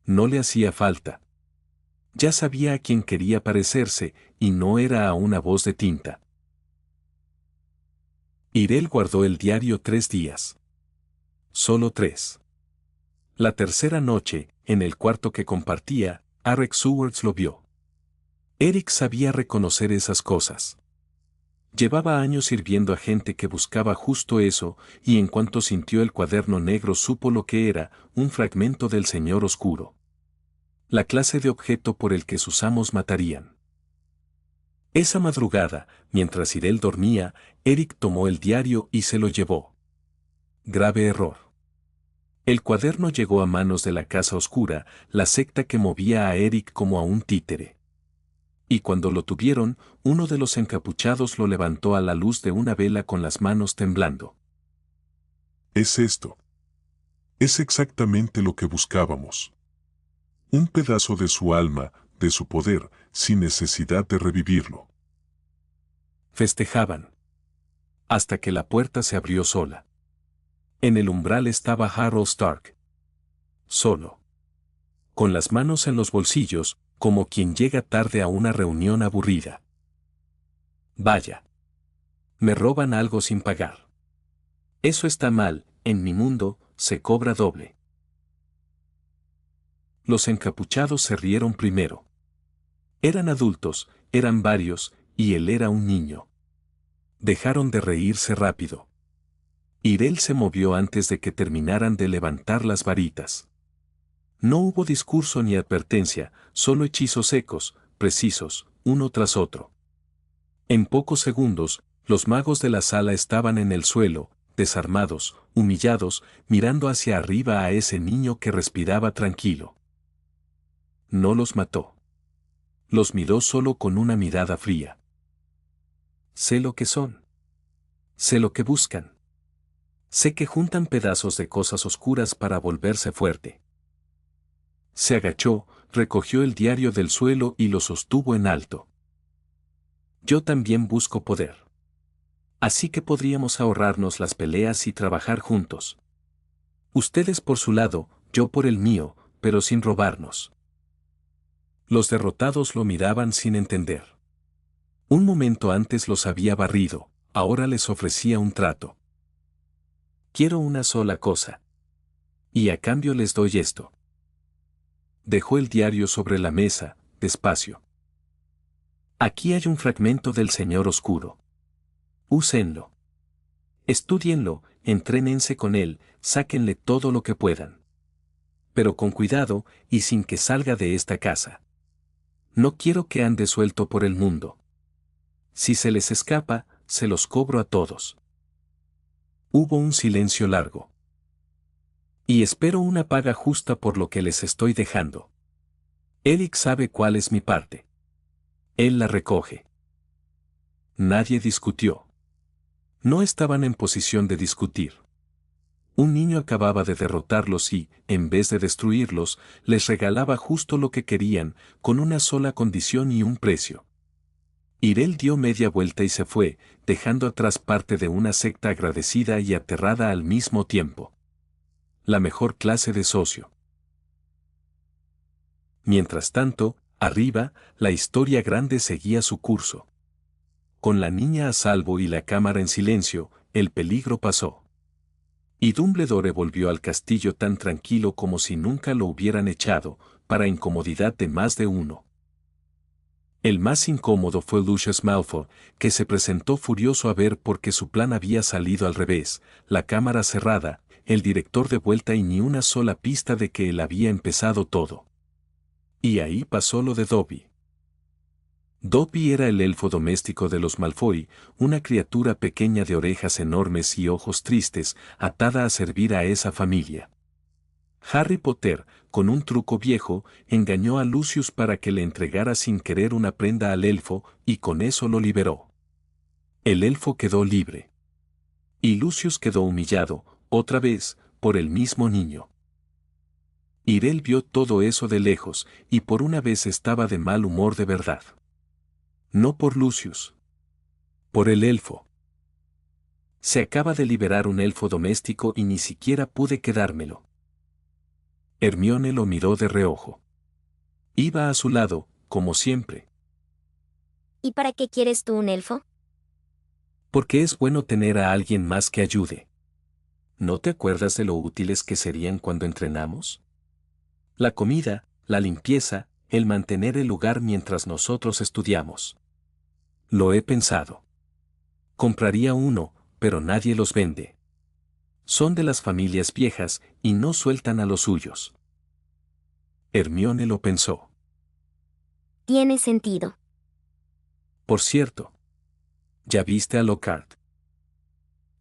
No le hacía falta. Ya sabía a quién quería parecerse, y no era a una voz de tinta. Irel guardó el diario 3 días. Solo 3. La tercera noche, en el cuarto que compartía, Arek Seward lo vio. Eric sabía reconocer esas cosas. Llevaba años sirviendo a gente que buscaba justo eso, y en cuanto sintió el cuaderno negro supo lo que era, un fragmento del Señor Oscuro. La clase de objeto por el que sus amos matarían. Esa madrugada, mientras Irel dormía, Eric tomó el diario y se lo llevó. Grave error. El cuaderno llegó a manos de la Casa Oscura, la secta que movía a Eric como a un títere. Y cuando lo tuvieron, uno de los encapuchados lo levantó a la luz de una vela con las manos temblando. Es esto. Es exactamente lo que buscábamos. Un pedazo de su alma, de su poder, sin necesidad de revivirlo. Festejaban. Hasta que la puerta se abrió sola. En el umbral estaba Harold Stark. Solo. Con las manos en los bolsillos, como quien llega tarde a una reunión aburrida. Vaya. Me roban algo sin pagar. Eso está mal, en mi mundo, se cobra doble. Los encapuchados se rieron primero. Eran adultos, eran varios, y él era un niño. Dejaron de reírse rápido. Irel se movió antes de que terminaran de levantar las varitas. No hubo discurso ni advertencia, solo hechizos secos, precisos, uno tras otro. En pocos segundos, Los magos de la sala estaban en el suelo, desarmados, humillados, mirando hacia arriba a ese niño que respiraba tranquilo. No los mató. Los miró solo con una mirada fría. Sé lo que son. Sé lo que buscan. Sé que juntan pedazos de cosas oscuras para volverse fuerte. Se agachó, recogió el diario del suelo y lo sostuvo en alto. Yo también busco poder. Así que podríamos ahorrarnos las peleas y trabajar juntos. Ustedes por su lado, yo por el mío, pero sin robarnos. Los derrotados lo miraban sin entender. Un momento antes los había barrido, ahora les ofrecía un trato. Quiero una sola cosa. Y a cambio les doy esto. Dejó el diario sobre la mesa, despacio. Aquí hay un fragmento del Señor Oscuro. Úsenlo. Estúdienlo, entrénense con él, sáquenle todo lo que puedan. Pero con cuidado y sin que salga de esta casa. No quiero que ande suelto por el mundo. Si se les escapa, se los cobro a todos. Hubo un silencio largo. Y espero una paga justa por lo que les estoy dejando. Eric sabe cuál es mi parte. Él la recoge. Nadie discutió. No estaban en posición de discutir. Un niño acababa de derrotarlos y, en vez de destruirlos, les regalaba justo lo que querían, con una sola condición y un precio. Irel dio media vuelta y se fue, dejando atrás parte de una secta agradecida y aterrada al mismo tiempo. La mejor clase de socio. Mientras tanto, arriba, la historia grande seguía su curso. Con la niña a salvo y la cámara en silencio, el peligro pasó. Y Dumbledore volvió al castillo tan tranquilo como si nunca lo hubieran echado, para incomodidad de más de uno. El más incómodo fue Lucius Malfoy, que se presentó furioso a ver porque su plan había salido al revés, la cámara cerrada, el director de vuelta y ni una sola pista de que él había empezado todo. Y ahí pasó lo de Dobby. Dobby era el elfo doméstico de los Malfoy, una criatura pequeña de orejas enormes y ojos tristes, atada a servir a esa familia. Harry Potter, con un truco viejo, engañó a Lucius para que le entregara sin querer una prenda al elfo, y con eso lo liberó. El elfo quedó libre. Y Lucius quedó humillado, otra vez, por el mismo niño. Irel vio todo eso de lejos, y por una vez estaba de mal humor de verdad. No por Lucius. Por el elfo. Se acaba de liberar un elfo doméstico y ni siquiera pude quedármelo. Hermione lo miró de reojo. Iba a su lado, como siempre. ¿Y para qué quieres tú un elfo? Porque es bueno tener a alguien más que ayude. ¿No te acuerdas de lo útiles que serían cuando entrenamos? La comida, la limpieza, el mantener el lugar mientras nosotros estudiamos. Lo he pensado. Compraría uno, pero nadie los vende. Son de las familias viejas y no sueltan a los suyos. Hermione lo pensó. Tiene sentido. Por cierto. ¿Ya viste a Lockhart?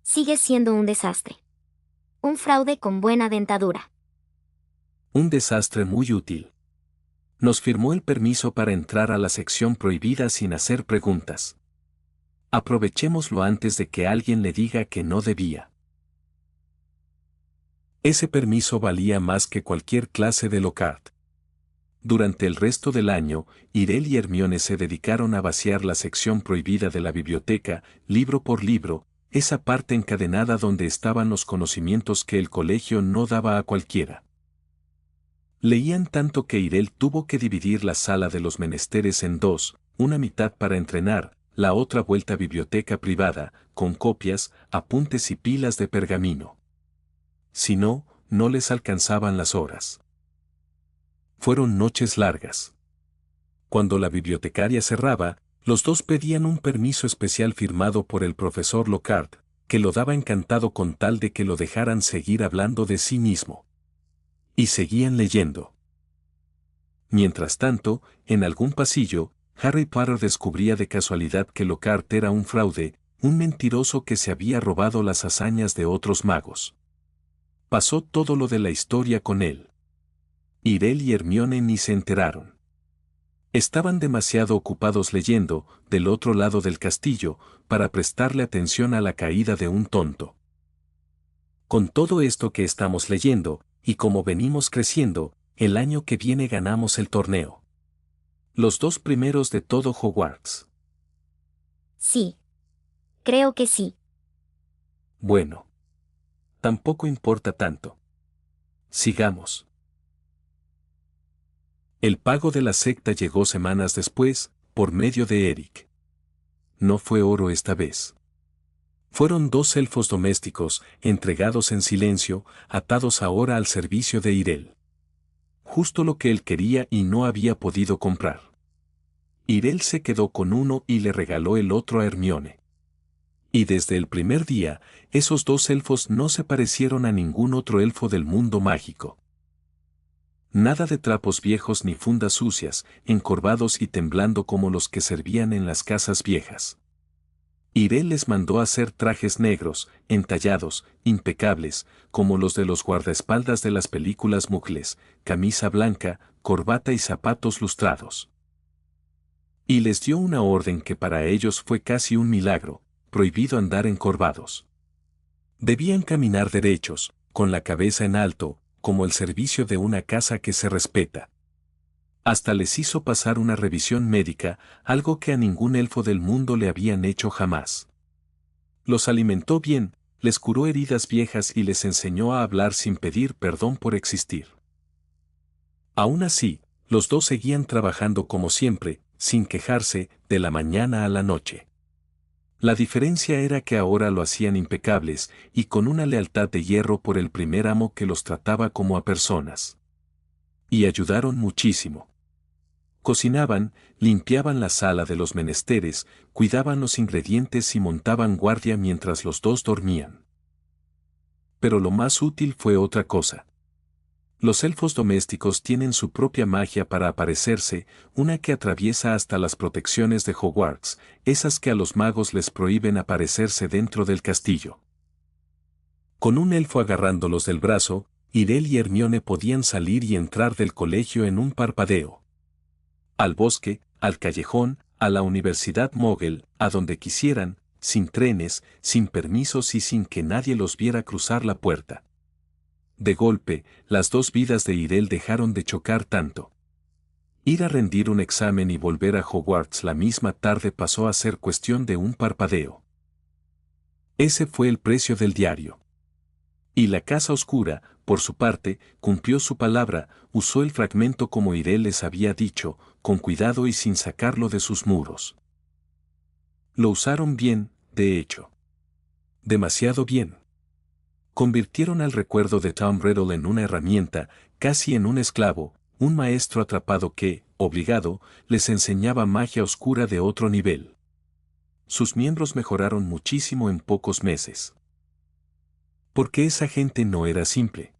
Sigue siendo un desastre. Un fraude con buena dentadura. Un desastre muy útil. Nos firmó el permiso para entrar a la sección prohibida sin hacer preguntas. Aprovechémoslo antes de que alguien le diga que no debía. Ese permiso valía más que cualquier clase de Lockhart. Durante el resto del año, Irel y Hermione se dedicaron a vaciar la sección prohibida de la biblioteca, libro por libro, esa parte encadenada donde estaban los conocimientos que el colegio no daba a cualquiera. Leían tanto que Irel tuvo que dividir la sala de los menesteres en dos, una mitad para entrenar, la otra vuelta a biblioteca privada, con copias, apuntes y pilas de pergamino. Si no, no les alcanzaban las horas. Fueron noches largas. Cuando la bibliotecaria cerraba, los dos pedían un permiso especial firmado por el profesor Lockhart, que lo daba encantado con tal de que lo dejaran seguir hablando de sí mismo. Y seguían leyendo. Mientras tanto, en algún pasillo, Harry Potter descubría de casualidad que Lockhart era un fraude, un mentiroso que se había robado las hazañas de otros magos. Pasó todo lo de la historia con él. Irel y Hermione ni se enteraron. Estaban demasiado ocupados leyendo, del otro lado del castillo, para prestarle atención a la caída de un tonto. Con todo esto que estamos leyendo, y como venimos creciendo, el año que viene ganamos el torneo. Los 2 primeros de todo Hogwarts. Sí. Creo que sí. Bueno. Tampoco importa tanto. Sigamos. El pago de la secta llegó semanas después, por medio de Eric. No fue oro esta vez. Fueron 2 elfos domésticos, entregados en silencio, atados ahora al servicio de Irel. Justo lo que él quería y no había podido comprar. Irel se quedó con uno y le regaló el otro a Hermione. Y desde el primer día, esos 2 elfos no se parecieron a ningún otro elfo del mundo mágico. Nada de trapos viejos ni fundas sucias, encorvados y temblando como los que servían en las casas viejas. Irel les mandó hacer trajes negros, entallados, impecables, como los de los guardaespaldas de las películas muggles, camisa blanca, corbata y zapatos lustrados. Y les dio una orden que para ellos fue casi un milagro: prohibido andar encorvados. Debían caminar derechos, con la cabeza en alto, como el servicio de una casa que se respeta. Hasta les hizo pasar una revisión médica, algo que a ningún elfo del mundo le habían hecho jamás. Los alimentó bien, les curó heridas viejas y les enseñó a hablar sin pedir perdón por existir. Aún así, los 2 seguían trabajando como siempre, sin quejarse, de la mañana a la noche. La diferencia era que ahora lo hacían impecables y con una lealtad de hierro por el primer amo que los trataba como a personas. Y ayudaron muchísimo. Cocinaban, limpiaban la sala de los menesteres, cuidaban los ingredientes y montaban guardia mientras los 2 dormían. Pero lo más útil fue otra cosa. Los elfos domésticos tienen su propia magia para aparecerse, una que atraviesa hasta las protecciones de Hogwarts, esas que a los magos les prohíben aparecerse dentro del castillo. Con un elfo agarrándolos del brazo, Irel y Hermione podían salir y entrar del colegio en un parpadeo. Al bosque, al callejón, a la universidad Mogel, a donde quisieran, sin trenes, sin permisos y sin que nadie los viera cruzar la puerta. De golpe, las 2 vidas de Irel dejaron de chocar tanto. Ir a rendir un examen y volver a Hogwarts la misma tarde pasó a ser cuestión de un parpadeo. Ese fue el precio del diario. Y la Casa Oscura, por su parte, cumplió su palabra, usó el fragmento como Irel les había dicho, con cuidado y sin sacarlo de sus muros. Lo usaron bien, de hecho. Demasiado bien. Convirtieron al recuerdo de Tom Riddle en una herramienta, casi en un esclavo, un maestro atrapado que, obligado, les enseñaba magia oscura de otro nivel. Sus miembros mejoraron muchísimo en pocos meses. Porque esa gente no era simple.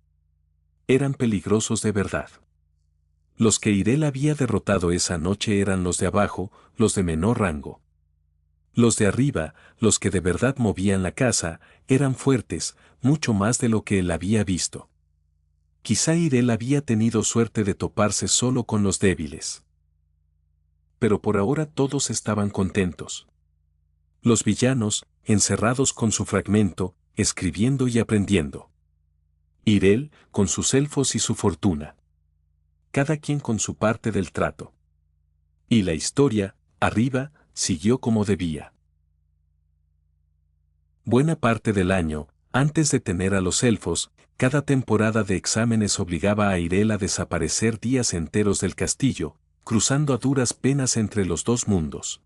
Eran peligrosos de verdad. Los que Irel había derrotado esa noche eran los de abajo, los de menor rango. Los de arriba, los que de verdad movían la casa, eran fuertes, mucho más de lo que él había visto. Quizá Irel había tenido suerte de toparse solo con los débiles. Pero por ahora todos estaban contentos. Los villanos, encerrados con su fragmento, escribiendo y aprendiendo. Irel, con sus elfos y su fortuna. Cada quien con su parte del trato. Y la historia, arriba, siguió como debía. Buena parte del año, antes de tener a los elfos, cada temporada de exámenes obligaba a Irel a desaparecer días enteros del castillo, cruzando a duras penas entre los 2 mundos.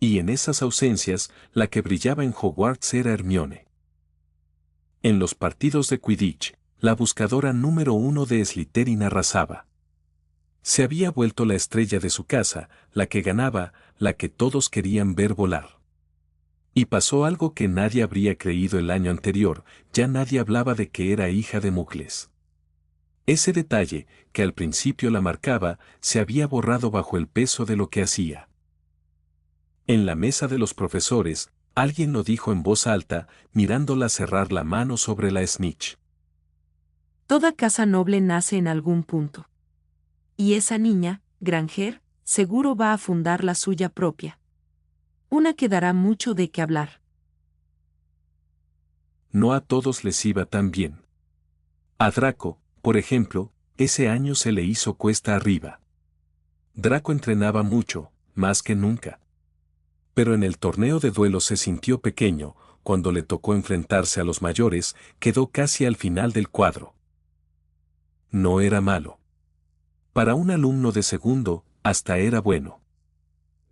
Y en esas ausencias, la que brillaba en Hogwarts era Hermione. En los partidos de Quidditch, la buscadora número 1 de Slytherin arrasaba. Se había vuelto la estrella de su casa, la que ganaba, la que todos querían ver volar. Y pasó algo que nadie habría creído el año anterior, ya nadie hablaba de que era hija de muggles. Ese detalle, que al principio la marcaba, se había borrado bajo el peso de lo que hacía. En la mesa de los profesores, Alguien lo dijo en voz alta, mirándola cerrar la mano sobre la snitch. Toda casa noble nace en algún punto. Y esa niña, Granger, seguro va a fundar la suya propia. Una que dará mucho de qué hablar. No a todos les iba tan bien. A Draco, por ejemplo, ese año se le hizo cuesta arriba. Draco entrenaba mucho, más que nunca. Pero en el torneo de duelo se sintió pequeño, cuando le tocó enfrentarse a los mayores, quedó casi al final del cuadro. No era malo. Para un alumno de segundo, hasta era bueno.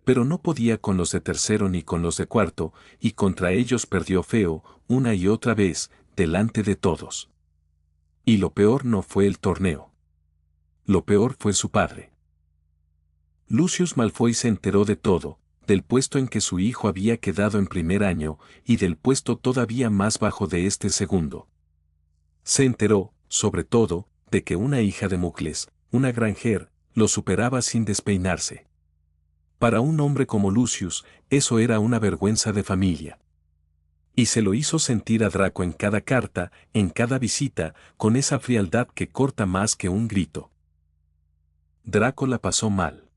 Pero no podía con los de tercero ni con los de cuarto, y contra ellos perdió feo, una y otra vez, delante de todos. Y lo peor no fue el torneo. Lo peor fue su padre. Lucius Malfoy se enteró de todo, del puesto en que su hijo había quedado en primer año, y del puesto todavía más bajo de este segundo. Se enteró, sobre todo, de que una hija de Muggles, una Granger, lo superaba sin despeinarse. Para un hombre como Lucius, eso era una vergüenza de familia. Y se lo hizo sentir a Draco en cada carta, en cada visita, con esa frialdad que corta más que un grito. Draco la pasó mal.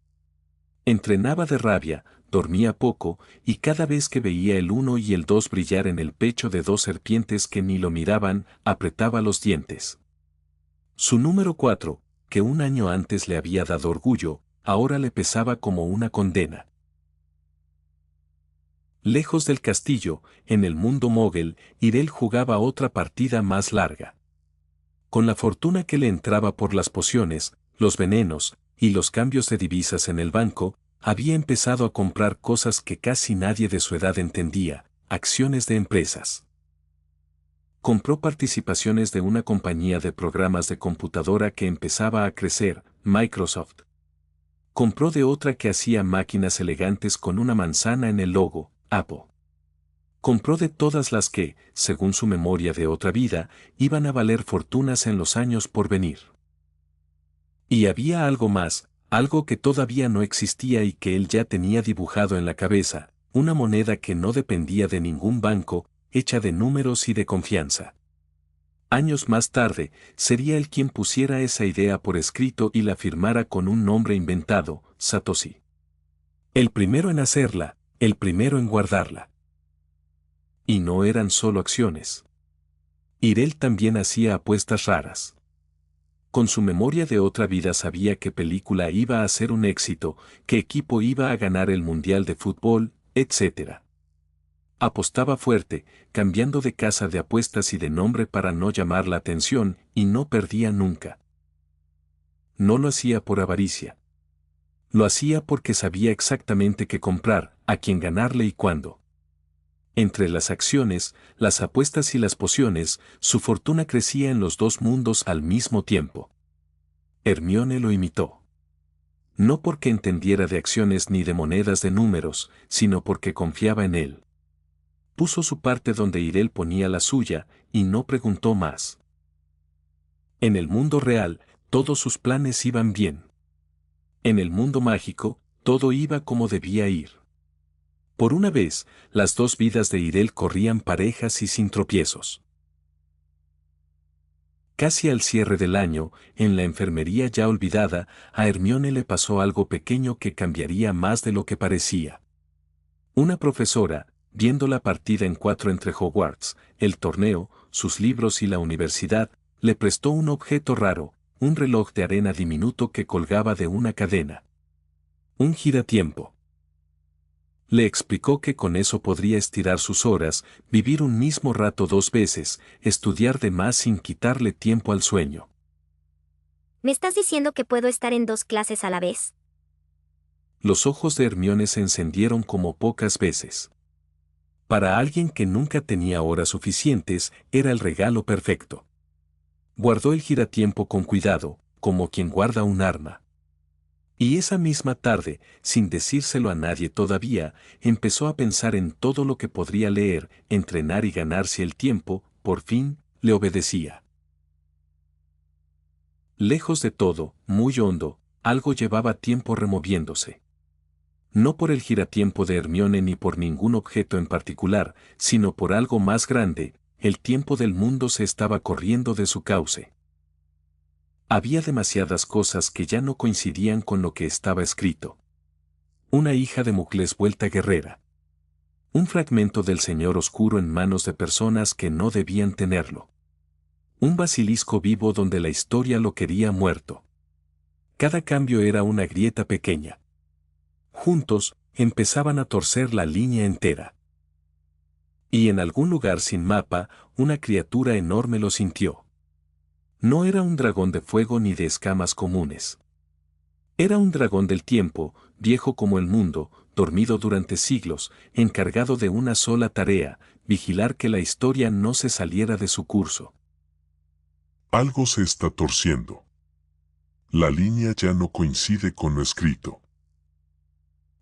Entrenaba de rabia, dormía poco, y cada vez que veía el 1 y el 2 brillar en el pecho de dos serpientes que ni lo miraban, apretaba los dientes. Su número 4, que un año antes le había dado orgullo, ahora le pesaba como una condena. Lejos del castillo, en el mundo Mogel, Irel jugaba otra partida más larga. Con la fortuna que le entraba por las pociones, los venenos, y los cambios de divisas en el banco, había empezado a comprar cosas que casi nadie de su edad entendía, acciones de empresas. Compró participaciones de una compañía de programas de computadora que empezaba a crecer, Microsoft. Compró de otra que hacía máquinas elegantes con una manzana en el logo, Apple. Compró de todas las que, según su memoria de otra vida, iban a valer fortunas en los años por venir. Y había algo más, algo que todavía no existía y que él ya tenía dibujado en la cabeza, una moneda que no dependía de ningún banco, hecha de números y de confianza. Años más tarde, sería él quien pusiera esa idea por escrito y la firmara con un nombre inventado, Satoshi. El primero en hacerla, el primero en guardarla. Y no eran solo acciones. Irel también hacía apuestas raras. Con su memoria de otra vida sabía qué película iba a ser un éxito, qué equipo iba a ganar el Mundial de Fútbol, etc. Apostaba fuerte, cambiando de casa de apuestas y de nombre para no llamar la atención, y no perdía nunca. No lo hacía por avaricia. Lo hacía porque sabía exactamente qué comprar, a quién ganarle y cuándo. Entre las acciones, las apuestas y las pociones, su fortuna crecía en los dos mundos al mismo tiempo. Hermione lo imitó. No porque entendiera de acciones ni de monedas de números, sino porque confiaba en él. Puso su parte donde Irel ponía la suya, y no preguntó más. En el mundo real, todos sus planes iban bien. En el mundo mágico, todo iba como debía ir. Por una vez, las dos vidas de Irel corrían parejas y sin tropiezos. Casi al cierre del año, en la enfermería ya olvidada, a Hermione le pasó algo pequeño que cambiaría más de lo que parecía. Una profesora, viendo la partida en 4 entre Hogwarts, el torneo, sus libros y la universidad, le prestó un objeto raro, un reloj de arena diminuto que colgaba de una cadena. Un giratiempo. Le explicó que con eso podría estirar sus horas, vivir un mismo rato 2 veces, estudiar de más sin quitarle tiempo al sueño. ¿Me estás diciendo que puedo estar en 2 clases a la vez? Los ojos de Hermione se encendieron como pocas veces. Para alguien que nunca tenía horas suficientes, era el regalo perfecto. Guardó el giratiempo con cuidado, como quien guarda un arma. Y esa misma tarde, sin decírselo a nadie todavía, empezó a pensar en todo lo que podría leer, entrenar y ganarse el tiempo, por fin, le obedecía. Lejos de todo, muy hondo, algo llevaba tiempo removiéndose. No por el giratiempo de Hermione ni por ningún objeto en particular, sino por algo más grande, el tiempo del mundo se estaba corriendo de su cauce. Había demasiadas cosas que ya no coincidían con lo que estaba escrito. Una hija de Mucles vuelta guerrera. Un fragmento del Señor Oscuro en manos de personas que no debían tenerlo. Un basilisco vivo donde la historia lo quería muerto. Cada cambio era una grieta pequeña. Juntos, empezaban a torcer la línea entera. Y en algún lugar sin mapa, una criatura enorme lo sintió. No era un dragón de fuego ni de escamas comunes. Era un dragón del tiempo, viejo como el mundo, dormido durante siglos, encargado de una sola tarea, vigilar que la historia no se saliera de su curso. Algo se está torciendo. La línea ya no coincide con lo escrito.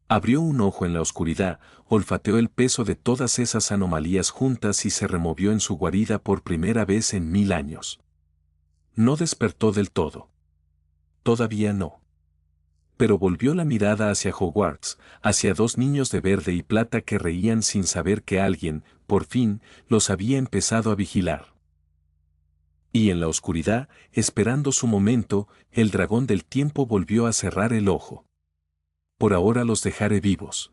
Abrió un ojo en la oscuridad, olfateó el peso de todas esas anomalías juntas y se removió en su guarida por primera vez en 1000 años. No despertó del todo. Todavía no. Pero volvió la mirada hacia Hogwarts, hacia dos niños de verde y plata que reían sin saber que alguien, por fin, los había empezado a vigilar. Y en la oscuridad, esperando su momento, el dragón del tiempo volvió a cerrar el ojo. Por ahora los dejaré vivos.